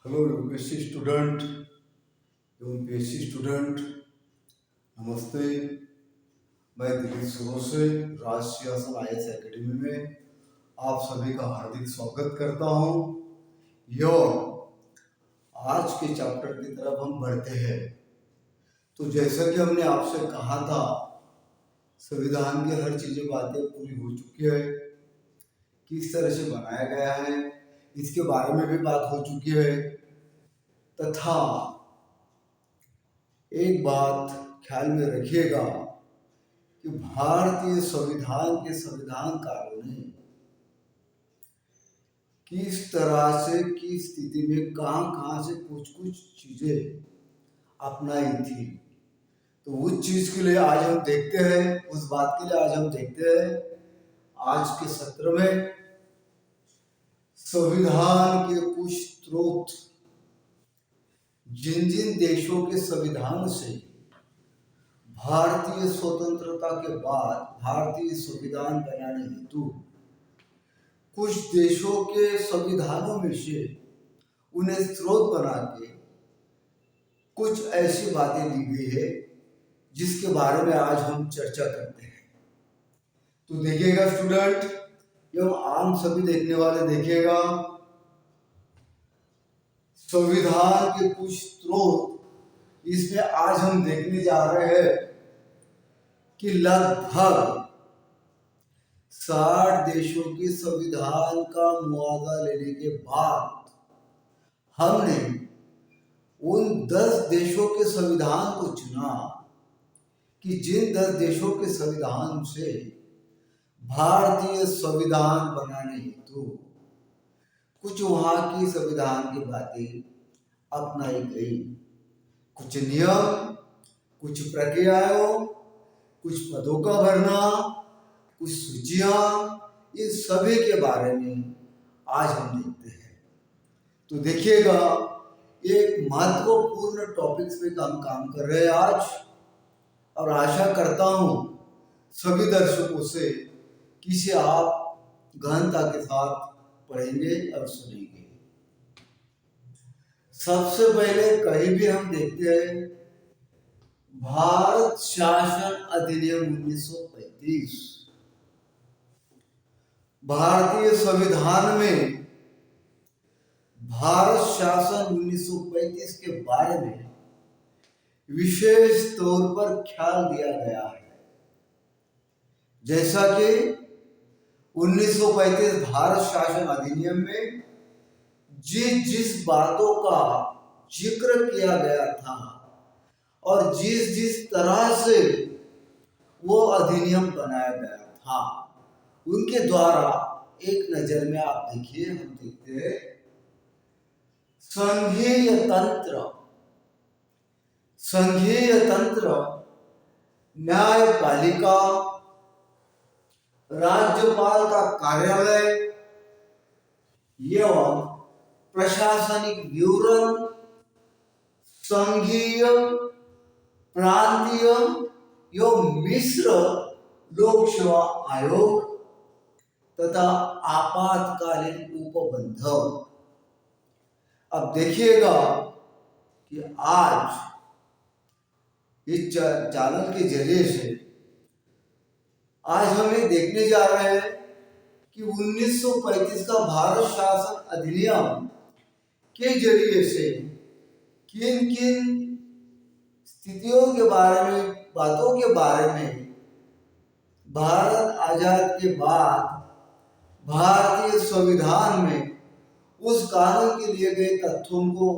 Hello UPSC student एवं PSC student, नमस्ते। मैं दिलीप सुरो से राष्ट्रीय शासन आईएएस एकेडमी में आप सभी का हार्दिक स्वागत करता हूं। आज के चैप्टर की तरफ हम बढ़ते हैं। तो जैसा कि हमने आपसे कहा था, संविधान की हर चीजें बातें पूरी हो चुकी है। किस तरह से बनाया गया है इसके बारे में भी बात हो चुकी है। तथा एक बात ख्याल में रखिएगा कि भारतीय संविधान के संविधानकारों ने किस तरह से किस स्थिति में कहां से कुछ कुछ चीजें अपनाई थी। तो उस चीज के लिए आज हम देखते हैं, उस बात के लिए आज हम देखते हैं आज के सत्र में संविधान के कुछ स्रोत, जिन जिन देशों के संविधान से भारतीय स्वतंत्रता के बाद भारतीय संविधान बनाने हेतु कुछ देशों के संविधानों में से उन्हें स्रोत बना के कुछ ऐसी बातें ली गई है जिसके बारे में आज हम चर्चा करते हैं। तो देखिएगा स्टूडेंट एवं आम सभी देखने वाले, देखिएगा संविधान के कुछ स्रोत इसमें आज हम देखने जा रहे हैं कि लगभग 60 देशों के संविधान का मुआवजा लेने के बाद हमने उन 10 देशों के संविधान को चुना कि जिन 10 देशों के संविधान से भारतीय संविधान बनाने हेतु कुछ वहां की संविधान की बातें अपनाई गई। कुछ नियम, कुछ प्रक्रियाओं, कुछ पदों का भरना, कुछ सूचियां, इन सभी के बारे में आज हम देखते हैं। तो देखिएगा, एक महत्वपूर्ण टॉपिक्स पे हम काम कर रहे हैं आज, और आशा करता हूं सभी दर्शकों से कि इसे आप गहनता के साथ पढ़ेंगे और सुनेंगे। सबसे पहले कहीं भी हम देखते हैं भारत शासन अधिनियम 1935। भारतीय संविधान में भारत शासन 1935 के बारे में विशेष तौर पर ख्याल दिया गया है। जैसा कि 1935 भारत शासन अधिनियम में जिस बातों का जिक्र किया गया था और जिस तरह से वो अधिनियम बनाया गया था, उनके द्वारा एक नजर में आप देखिए, हम देखते हैं संघीय तंत्र, न्यायपालिका, राज्यपाल का कार्यालय एवं प्रशासनिक विवरण, संघीय, प्रांतीय एवं मिश्र लोक सेवा आयोग तथा आपातकालीन उपबंध। अब देखिएगा कि आज इस चैनल के जरिए से आज हम ये देखने जा रहे हैं कि 1935 का भारत शासन अधिनियम के जरिए से किन किन स्थितियों के बारे में, बातों के बारे में भारत आजाद के बाद भारतीय संविधान में उस कानून के लिए गए तथ्यों को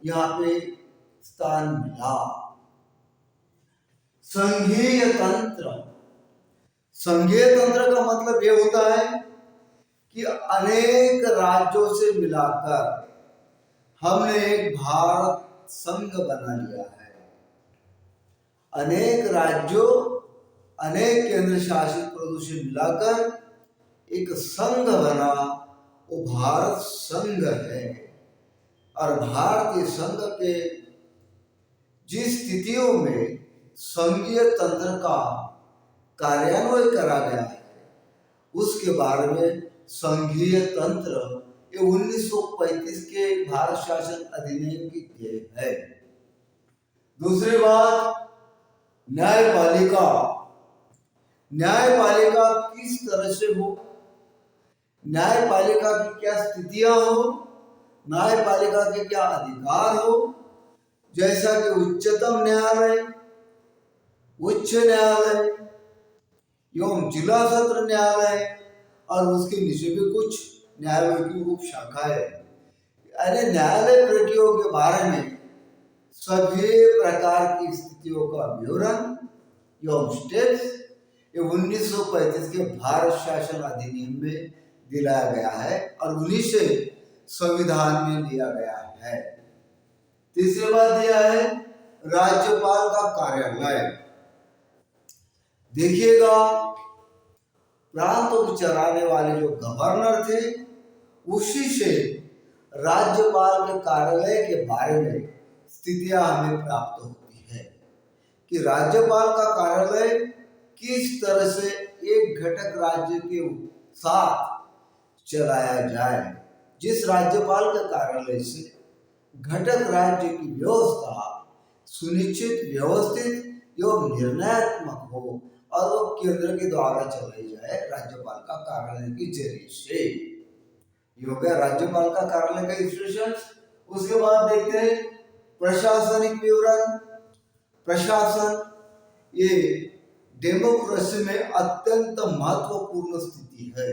यहाँ पे स्थान मिला। संघीय तंत्र का मतलब ये होता है कि अनेक राज्यों से मिलाकर हमने एक भारत संघ बना लिया है। अनेक राज्यों, अनेक केंद्र शासित प्रदेशों से मिलाकर एक संघ बना, वो भारत संघ है। और भारतीय संघ के जिस स्थितियों में संघीय तंत्र का कार्यान्वयन करा गया है उसके बारे में संघीय तंत्र ये 1935 के भारत शासन अधिनियम की देन है। दूसरी बात, न्यायपालिका। न्यायपालिका किस तरह से हो, न्यायपालिका की क्या स्थितियां हो, न्यायपालिका के क्या अधिकार हो, जैसा कि उच्चतम न्यायालय, उच्च न्यायालय एवं जिला सत्र न्यायालय और उसके नीचे भी कुछ न्यायालयों की उप शाखाएं। यानी न्यायालय प्रक्रियाओं के बारे में सभी प्रकार की स्थितियों का विवरण एवं स्टेप्स ये 1935 के भारत शासन अधिनियम में दिलाया गया है और उन्हीं से संविधान में लिया गया है। तीसरी बात दिया है राज्यपाल का कार्यालय। देखिएगा, प्रांतों को चलाने वाले जो गवर्नर थे उसी से राज्यपाल के कार्यालय के बारे में स्थितियां हमें प्राप्त होती है कि राज्यपाल का कार्यालय किस तरह से एक घटक राज्य के साथ चलाया जाए, जिस राज्यपाल के कार्यालय से घटक राज्य की व्यवस्था सुनिश्चित, व्यवस्थित एवं निर्णयात्मक हो और वो केंद्र के द्वारा चलाई जाए राज्यपाल का कार्यालय के जरिए से। ये हो गया राज्यपाल का कार्यालय का इंस्ट्रक्शन। उसके बाद देखते हैं प्रशासनिक विवरण। प्रशासन ये डेमोक्रेसी में अत्यंत महत्वपूर्ण स्थिति है।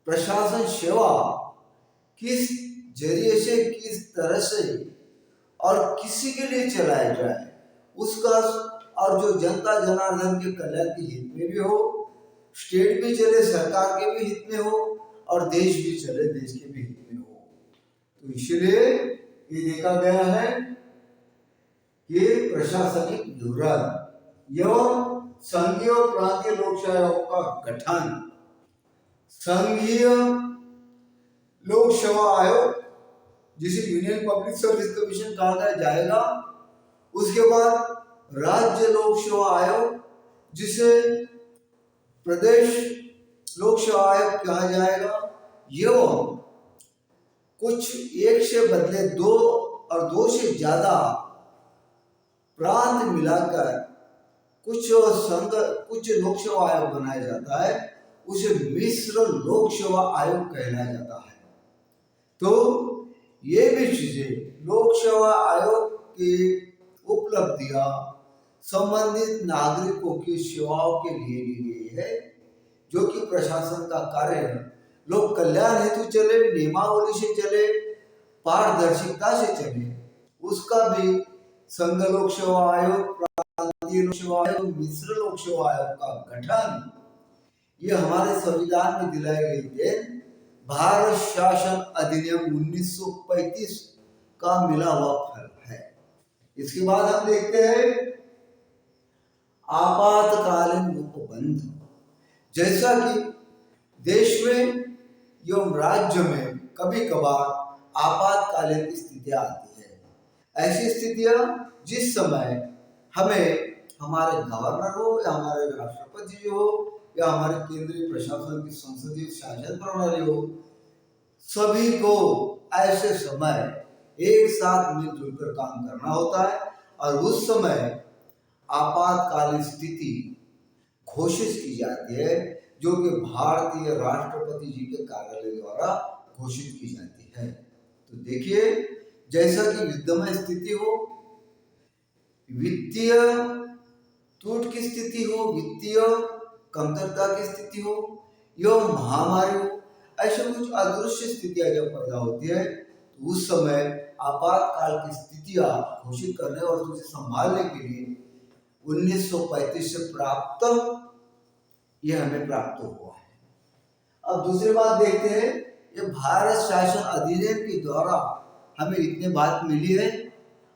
प्रशासन सेवा किस जरिए से, किस तरह से और किसी के लिए चलाया जाए उसका, और जो जनता जनार्दन के कल्याण के हित में भी हो, स्टेट भी चले सरकार के भी हित में हो और देश भी चले देश के भी हित में हो। तो इसलिए ये देखा गया है कि प्रशासनिक विवरण एवं संघीय और प्रांतीय लोकसेवाओं का गठन। संघीय लोक सेवा आयोग जिसे यूनियन पब्लिक सर्विस कमीशन कहा जाएगा, उसके बाद राज्य लोक सेवा आयोग जिसे प्रदेश लोक सेवा आयोग कहा जाएगा, एवं कुछ एक से बदले दो और दो से ज्यादा प्रांत मिलाकर कुछ लोक सेवा आयोग बनाया जाता है, उसे मिश्र लोक सेवा आयोग कहलाया जाता है। तो ये भी चीजें लोक सेवा आयोग की उपलब्धियां संबंधित नागरिकों की सेवाओं के लिए ली गई है, जो कि प्रशासन का कार्य लोक कल्याण हेतु चले, नियमावली से चले, पारदर्शिता से चले, उसका भी संघ लोक सेवा आयोग, प्रांतीय लोक सेवा आयोग, मिश्र लोक सेवा आयोग का गठन, ये हमारे संविधान में दिलाई गई देन भारत शासन अधिनियम 1935 का मिला हुआ फल है। इसके बाद हम देखते हैं आपातकालीन उपबंध। जैसा कि देश में एवं राज्य में कभी कभार आपातकालीन स्थितियां आती है, ऐसी स्थितियां जिस समय हमें हमारे गवर्नर हो या हमारे राष्ट्रपति हो या हमारे केंद्रीय प्रशासन की संसदीय शासन प्रणाली हो, सभी को ऐसे समय एक साथ मिलजुल कर काम करना होता है और उस समय आपातकालीन स्थिति घोषित की जाती है, जो कि भारतीय राष्ट्रपति जी के कार्यालय द्वारा घोषित की जाती है। तो देखिए, जैसा कि विद्यमान स्थिति हो, वित्तीय टूट की स्थिति हो, वित्तीय कमतरता की स्थिति हो या महामारी हो, ऐसे कुछ अदृश्य स्थितियां जब पैदा होती है तो उस समय आपातकाल की स्थितियां घोषित करने और उसे संभालने के लिए 1935 से प्राप्त, यह हमें प्राप्त हुआ है। अब दूसरी बात देखते हैं, ये भारत शासन अधिनियम के द्वारा हमें इतनी बात मिली है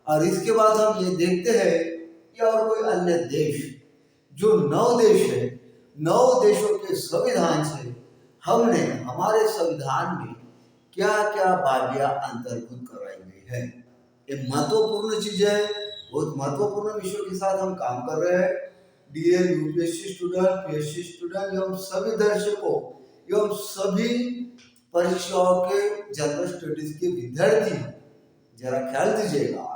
और इसके बाद हम ये देखते हैं कि और कोई अन्य देश, जो 9 देश है, 9 देशों के संविधान से हमने हमारे संविधान में क्या क्या बाबियां अंतर्भुत कराई गई है। ये महत्वपूर्ण चीज है, बहुत महत्वपूर्ण विषयों के साथ हम काम कर रहे हैं। DL UPSC student, PSC student एवं सभी दर्शकों एवं सभी परीक्षाओं के जनरल स्टडीज के विद्यार्थी हैं, जरा ख्याल दीजिएगा।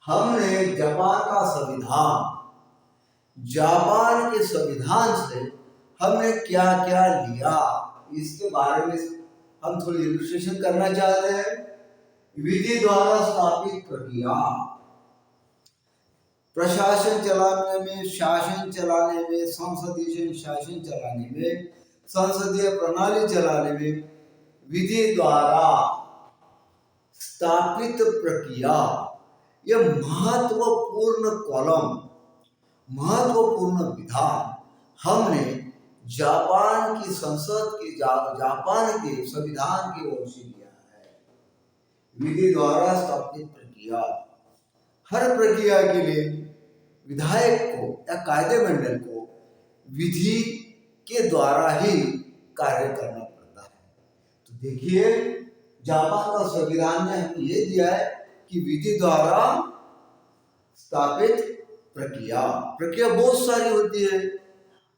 हमने जापान के संविधान से हमने क्या क्या लिया, इसके बारे में हम थोड़ी इलस्ट्रेशन करना चाहते हैं। विधि द्वारा स्थापित प्रक्रिया, प्रशासन चलाने में, शासन चलाने में, संसदीय शासन चलाने में, संसदीय प्रणाली चलाने में विधि द्वारा स्थापित प्रक्रिया, यह महत्वपूर्ण कॉलम, महत्वपूर्ण विधान हमने जापान की संसद के जापान के संविधान की ओर से लिया है। विधि द्वारा स्थापित प्रक्रिया, हर प्रक्रिया के लिए विधायक को या कायदे मंडल को विधि के द्वारा ही कार्य करना पड़ता है। तो देखिए, जापान का संविधान ने हमें ये दिया है कि विधि द्वारा स्थापित प्रक्रिया बहुत सारी होती है,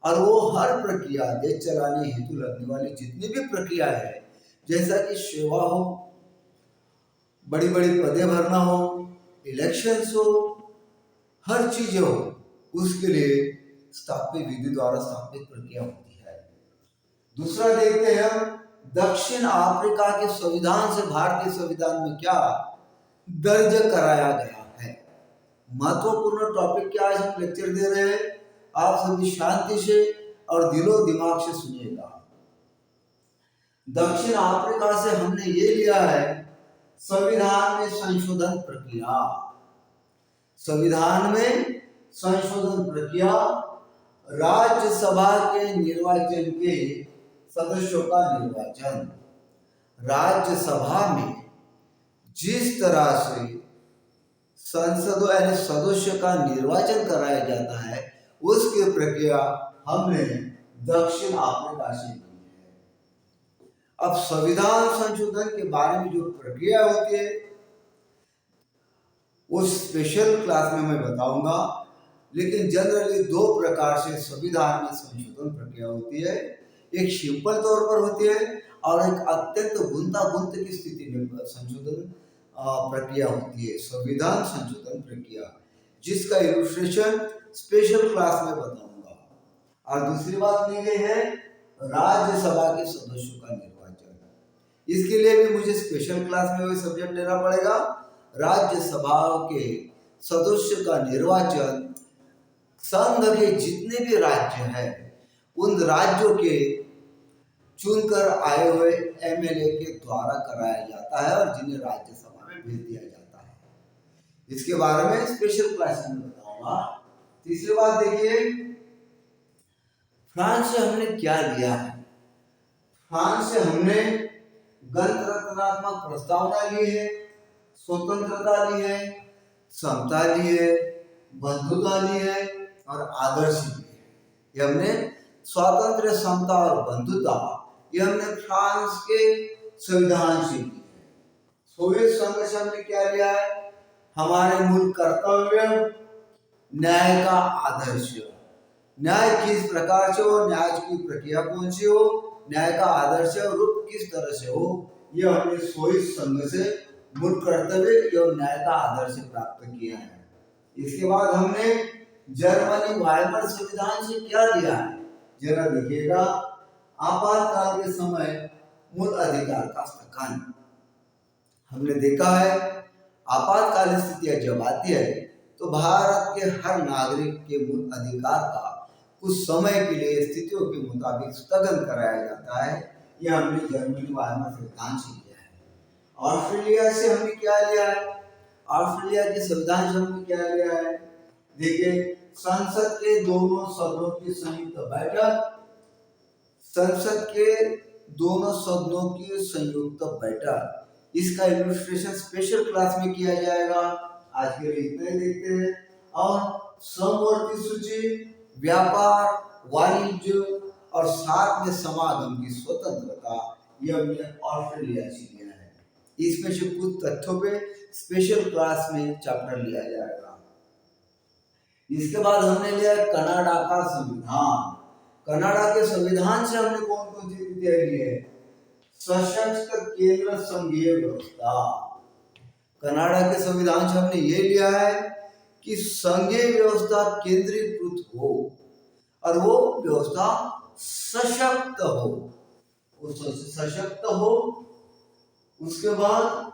और वो हर प्रक्रिया देश चलाने हेतु लगने वाली जितनी भी प्रक्रिया है, जैसा कि सेवा हो, बड़ी बड़ी पदें भरना हो, इलेक्शंस हो, हर चीज हो, उसके लिए विधि द्वारा स्थापित प्रक्रिया होती है। दूसरा देखते हैं हम, दक्षिण अफ्रीका के संविधान से भारतीय संविधान में क्या दर्ज कराया गया है। महत्वपूर्ण टॉपिक क्या आज हम लेक्चर दे रहे हैं, आप सभी शांति से और दिलो दिमाग से सुनिएगा। दक्षिण अफ्रीका से हमने ये लिया है संविधान में संशोधन प्रक्रिया। संविधान में संशोधन प्रक्रिया, राज्यसभा के निर्वाचन के सदस्यों का निर्वाचन, राज्यसभा में जिस तरह से संसदों यानी सदस्य का निर्वाचन कराया जाता है, उसकी प्रक्रिया हमने दक्षिण अफ्रीका से ली है। अब संविधान संशोधन के बारे में जो प्रक्रिया होती है वो स्पेशल क्लास में मैं बताऊंगा, लेकिन जनरली दो प्रकार से संविधान में संशोधन प्रक्रिया होती है। एक सिंपल तौर पर होती है और एक अत्यंत गुंतागुंत की स्थिति में संशोधन प्रक्रिया होती है, संविधान संशोधन प्रक्रिया, जिसका इलस्ट्रेशन स्पेशल क्लास में बताऊंगा। और दूसरी बात ली गई है राज्यसभा के सदस्यों का निर्वाचन। इसके लिए भी मुझे स्पेशल क्लास में वही सब्जेक्ट लेना पड़ेगा। राज्यसभा के सदस्य का निर्वाचन संघ के जितने भी राज्य हैं उन राज्यों के चुनकर आए हुए एमएलए के द्वारा कराया जाता है और जिन्हें राज्यसभा में भेज दिया जाता है। इसके बारे में स्पेशल क्लास में बताऊंगा। तीसरी बात देखिए, फ्रांस से हमने क्या लिया है। फ्रांस से हमने गणतंत्रात्मक प्रस्तावना ली है, स्वतंत्रता ली है, समता ली है, बंधुता ली है और आदर्श ली है। ये हमने स्वातंत्र्य, समता और बंधुता, ये हमने फ्रांस के संविधान से ली है। सोवियत संघ से हमने क्या लिया है, हमारे मूल कर्तव्य, न्याय का आदर्श, न्याय किस प्रकार से हो, न्याय की प्रक्रिया कौन सी हो, न्याय का आदर्श रूप किस तरह से हो, ये हमने सोवियत संघ से मूल कर्तव्य एवं न्याय का आदर्श प्राप्त किया है। इसके बाद हमने जर्मनी वाइमर संविधान से क्या लिया है, जरा देखिएगा। आपातकाल के समय मूल अधिकार का स्थगन। हमने देखा है आपातकालीन स्थितियां जब आती है तो भारत के हर नागरिक के मूल अधिकार का कुछ समय के लिए स्थितियों के मुताबिक स्थगन कराया जाता है। यह हमने जर्मनी वाइमर संविधान से लिया है। ऑस्ट्रेलिया से हमने क्या लिया है, ऑस्ट्रेलिया के संविधान से हमने क्या लिया है, देखिए, संसद के दोनों सदनों की संयुक्त बैठक, संसद के दोनों सदनों की संयुक्त बैठक, इसका इलस्ट्रेशन स्पेशल क्लास में किया जाएगा। आज के लिए इतना ही देखते हैं। और समवर्ती सूची, व्यापार, वाणिज्य और साथ में समागम की स्वतंत्रता, यह हमने ऑस्ट्रेलिया से लिया है। इसमें से कुछ तथ्यों पे स्पेशल क्लास में चैप्टर लिया जाएगा। इसके बाद हमने लिया कनाडा का संविधान। कनाडा के संविधान से हमने कौन कौन सी विधियां ली है, सशक्त केंद्र संघीय व्यवस्था। कनाडा के संविधान से हमने ये लिया है कि संघीय व्यवस्था केंद्रीकृत हो और वो व्यवस्था सशक्त हो, वो सशक्त हो। उसके बाद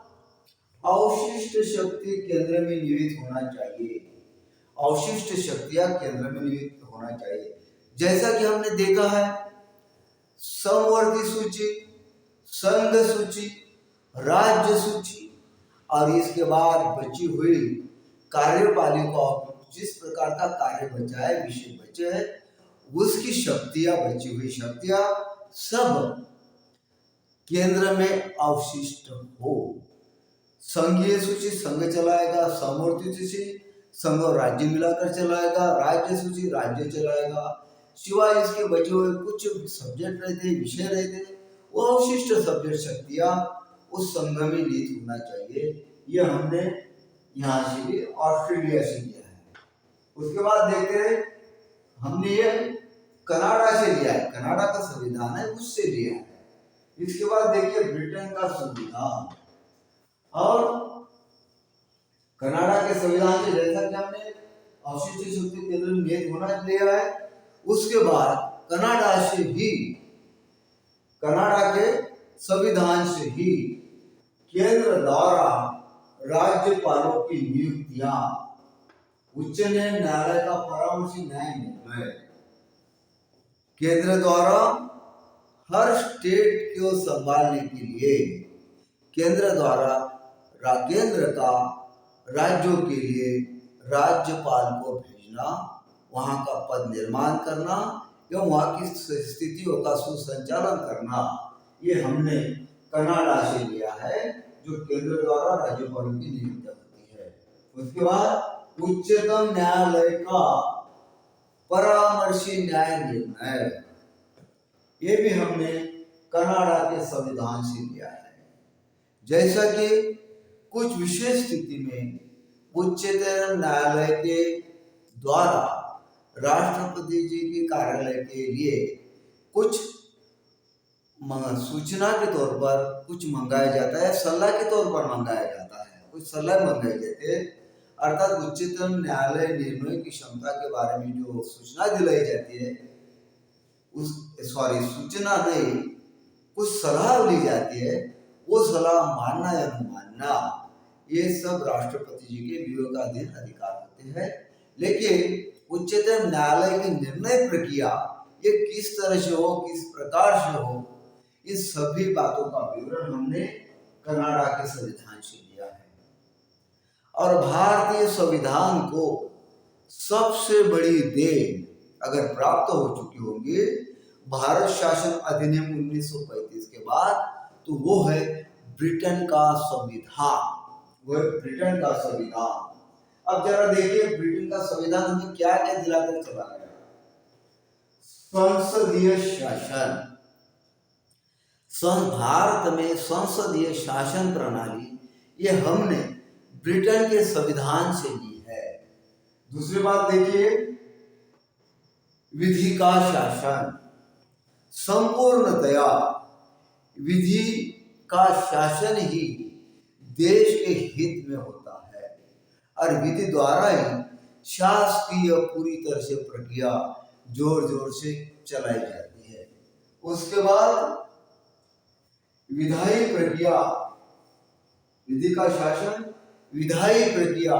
अवशिष्ट शक्ति केंद्र में निहित होना चाहिए, अवशिष्ट शक्तियां केंद्र में निहित होना चाहिए। जैसा कि हमने देखा है समवर्ती सूची, संघ सूची, राज्य सूची और इसके बाद बची हुई कार्यपालिका, जिस प्रकार का कार्य बचा है, विषय बचे है, उसकी शक्तियां, बची हुई शक्तियां सब केंद्र में अवशिष्ट हो। संघीय सूची संघ चलाएगा, समवर्ती सूची संघ और राज्य मिलाकर चलाएगा, राज्य सूची राज्य चलाएगा। सिवाय इसके बचे हुए कुछ सब्जेक्ट रहते, विषय रहते, वो अवशिष्ट सब्जेक्ट शक्तियां उस संघ में निहित होना चाहिए। ये हमने यहाँ से भी ऑस्ट्रेलिया से लिया है। उसके बाद देखते हैं हमने ये कनाडा से लिया है, कनाडा का संविधान है उससे लिया है। इसके बाद देखिए ब्रिटेन का संविधान और कनाडा के संविधान से, जैसा कि हमने अवशिष्ट शक्ति केंद्र में निहित होना लिया है, उसके बाद कनाडा से ही, कनाडा के संविधान से ही केंद्र द्वारा राज्यपालों की नियुक्तियां, उच्च न्यायालय का परामर्शी न्याय निर्णय, केंद्र द्वारा हर स्टेट को संभालने के लिए केंद्र द्वारा केंद्र का राज्यों के लिए राज्यपाल को भेजना, वहां का पद निर्माण करना एवं वहां की स्थितियों का सुसंचालन करना, ये हमने कनाडा से लिया है, जो केंद्र द्वारा राज्यपालों की नियुक्ति होती है। उसके बाद उच्चतम न्यायालय का परामर्शी न्याय निर्णय, ये भी हमने कनाडा के संविधान से लिया है। जैसा कि कुछ विशेष स्थिति में उच्चतम न्यायालय के द्वारा राष्ट्रपति जी के कार्यालय के लिए कुछ सूचना के तौर पर कुछ मंगाया जाता है, सलाह के तौर पर मंगाया जाता है, कुछ सलाह मंगाई जाती है, अर्थात उच्चतम न्यायालय निर्णय की क्षमता के बारे में जो सूचना दिलाई जाती है, सूचना नहीं, कुछ सलाह ली जाती है, वो सलाह मानना या न मानना, ये सब राष्ट्रपति जी के विवेकाधीन अधिकार होते हैं। लेकिन उच्चतम न्यायालय की निर्णय प्रक्रिया ये किस तरह से हो, किस प्रकार से हो, इस सभी बातों का विवरण हमने कनाडा के संविधान से लिया है। और भारतीय संविधान को सबसे बड़ी देन अगर प्राप्त हो चुकी होगी भारत शासन अधिनियम 1935 के बाद, तो वो है ब्रिटेन का संविधान, वो है ब्रिटेन का संविधान। अब जरा देखिए ब्रिटेन का संविधान हमें क्या क्या दिलाकर चला गया। संसदीय शासन, भारत में संसदीय शासन प्रणाली ये हमने ब्रिटेन के संविधान से ली है। दूसरी बात देखिए विधि का शासन, संपूर्णतया विधि का शासन ही देश के हित में होता है और विधि द्वारा ही शासकीय पूरी तरह से प्रक्रिया जोर जोर से चलाई जाती है। उसके बाद विधायी प्रक्रिया, विधि का शासन, विधायी प्रक्रिया,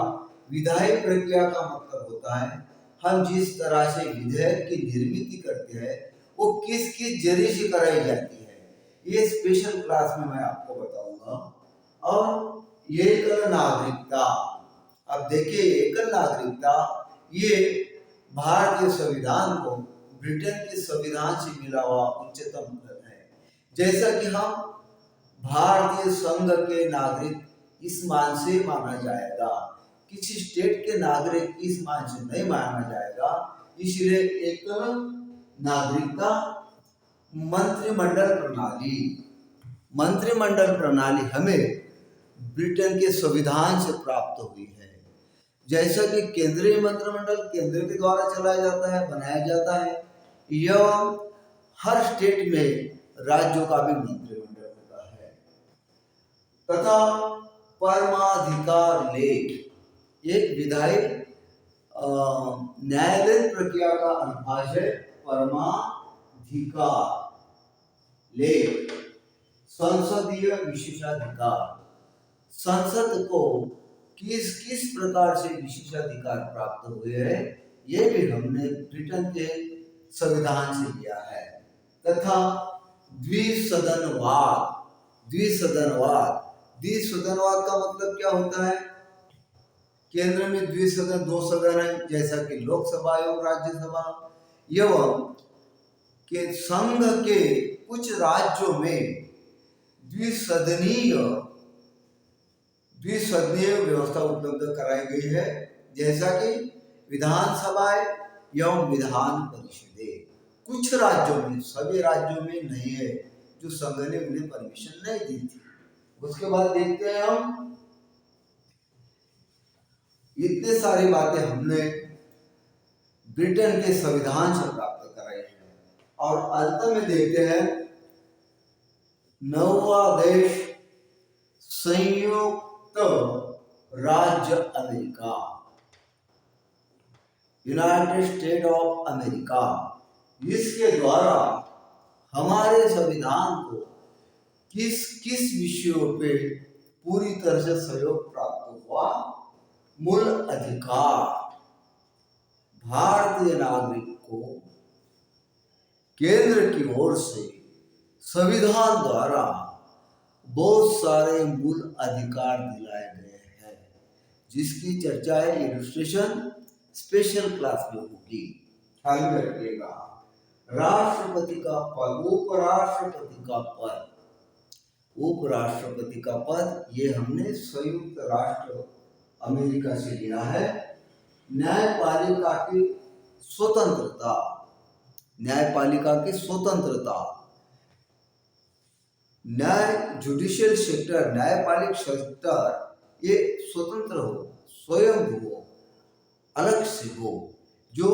विधायी प्रक्रिया का मतलब होता है हम जिस तरह से विधेयक की निर्मित करते हैं वो किस किस जरिए से कराई जाती है, ये स्पेशल क्लास में मैं आपको बताऊंगा। और ये एकल नागरिकता, अब देखिए एकल नागरिकता ये भारतीय संविधान को ब्रिटेन के संविधान से मिला हुआ उच्चतम पद है। जैसा कि हम भारतीय संघ के नागरिक इस मान से माना जाएगा, किसी स्टेट के नागरिक इस मान से नहीं माना जाएगा, इसलिए एकल नागरिकता मंत्रिमंडल प्रणाली, मंत्रिमंडल प्रणाली हमें ब्रिटेन के संविधान से प्राप्त हुई है। जैसा कि केंद्रीय मंत्रिमंडल केंद्र के द्वारा चलाया जाता है, बनाया जाता है, एवं हर स्टेट में राज्यों का भी मंत्रिमंडल तथा परमाधिकार लेख एक विधायी न्यायालयीन प्रक्रिया का अनुभव है। परमाधिकार लेख संसदीय विशेषाधिकार, संसद को किस किस प्रकार से विशेषाधिकार प्राप्त हुए हैं ये भी हमने ब्रिटेन के संविधान से लिया है। तथा द्विसदनवाद, द्विसदनवाद द्विसदनवाद का मतलब क्या होता है? केंद्र में द्विसदन, दो सदन है, जैसा कि लोकसभा एवं राज्यसभा, एवं के संघ के कुछ राज्यों में द्विसदनीय व्यवस्था उपलब्ध कराई गई है, जैसा कि विधानसभा एवं विधान परिषदें। कुछ राज्यों में, सभी राज्यों में नहीं है, जो संघ ने उन्हें परमिशन नहीं दी थी। उसके बाद देखते हैं हम, इतने सारी बातें हमने ब्रिटेन के संविधान से प्राप्त कराई है। और अंत में देखते हैं 9वां देश संयुक्त राज्य America, United state of America. इसके द्वारा हमारे संविधान को किस किस विषयों पे पूरी तरह से सहयोग प्राप्त हुआ? मूल अधिकार, भारतीय नागरिक को केंद्र की ओर से संविधान द्वारा बहुत सारे मूल अधिकार दिलाए गए हैं, जिसकी चर्चा है इलस्ट्रेशन स्पेशल क्लास में होगी, ख्याल में रखिएगा। राष्ट्रपति का पद, उपराष्ट्रपति का पद, उपराष्ट्रपति का पद ये हमने संयुक्त राष्ट्र अमेरिका से लिया है। न्यायपालिका की स्वतंत्रता, न्यायपालिका की स्वतंत्रता, जुडिशियल सेक्टर, न्यायपालिक सेक्टर ये स्वतंत्र हो, स्वयं हो, अलग से हो, जो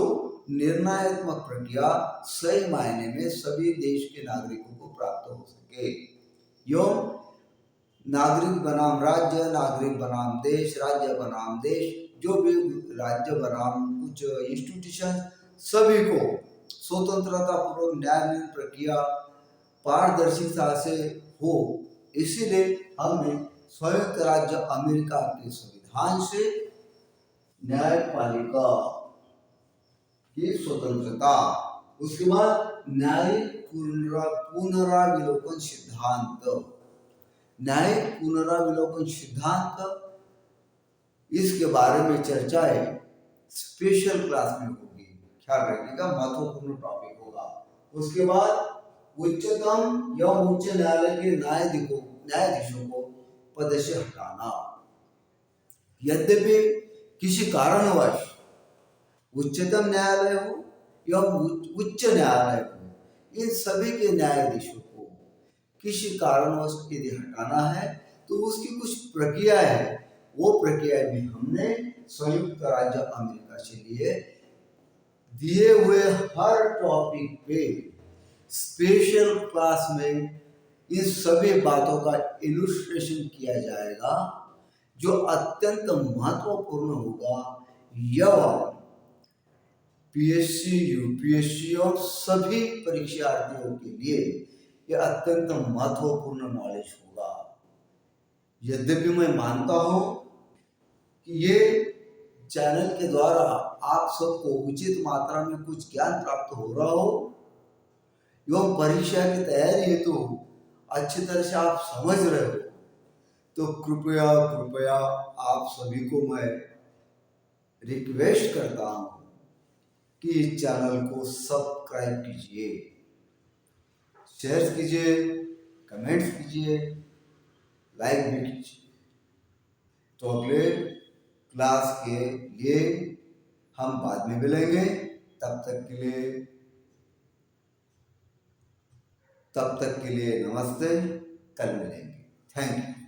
निर्णयात्मक प्रक्रिया सही मायने में सभी देश के नागरिकों को प्राप्त हो सके। एवं नागरिक बनाम राज्य, नागरिक बनाम देश, राज्य बनाम देश, जो भी राज्य बनाम कुछ इंस्टीट्यूशन, सभी को स्वतंत्रता पूर्वक न्यायालयीन प्रक्रिया पारदर्शिता से हो। इसीलिए हमने संयुक्त राज्य अमेरिका के संविधान से न्यायपालिका की स्वतंत्रता, उसके बाद न्यायिक पुनराविलोकन सिद्धांत, न्यायिक पुनराविलोकन सिद्धांत, इसके बारे में चर्चाएं स्पेशल क्लास में होगी, ख्याल रखिएगा, महत्वपूर्ण टॉपिक होगा। उसके बाद उच्चतम या उच्च न्यायालय के न्यायाधीशों को पद से हटाना। यद्यपि किसी कारणवश उच्चतम न्यायालय हो या उच्च न्यायालय हो, इन सभी के न्यायाधीशों को किसी कारणवश यदि हटाना है तो उसकी कुछ प्रक्रिया है, वो प्रक्रिया भी हमने संयुक्त राज्य अमेरिका से लिए। दिए हुए हर टॉपिक पे स्पेशल क्लास में इन सभी बातों का इलस्ट्रेशन किया जाएगा, जो अत्यंत महत्वपूर्ण होगा। यह पीएससी, यूपीएससी और सभी परीक्षार्थियों के लिए यह अत्यंत महत्वपूर्ण नॉलेज होगा। यद्यपि मैं मानता हूं कि ये चैनल के द्वारा आप सबको उचित मात्रा में कुछ ज्ञान प्राप्त हो रहा हो एवं परीक्षा की तैयारी हेतु अच्छी तरह से आप समझ रहे हो, तो कृपया कृपया आप सभी को मैं रिक्वेस्ट करता हूं कि इस चैनल को सब्सक्राइब कीजिए, शेयर कीजिए, कमेंट्स कीजिए, लाइक भी कीजिए। तो अगले क्लास के लिए हम बाद में मिलेंगे। तब तक के लिए नमस्ते, कल मिलेंगे। Thank you.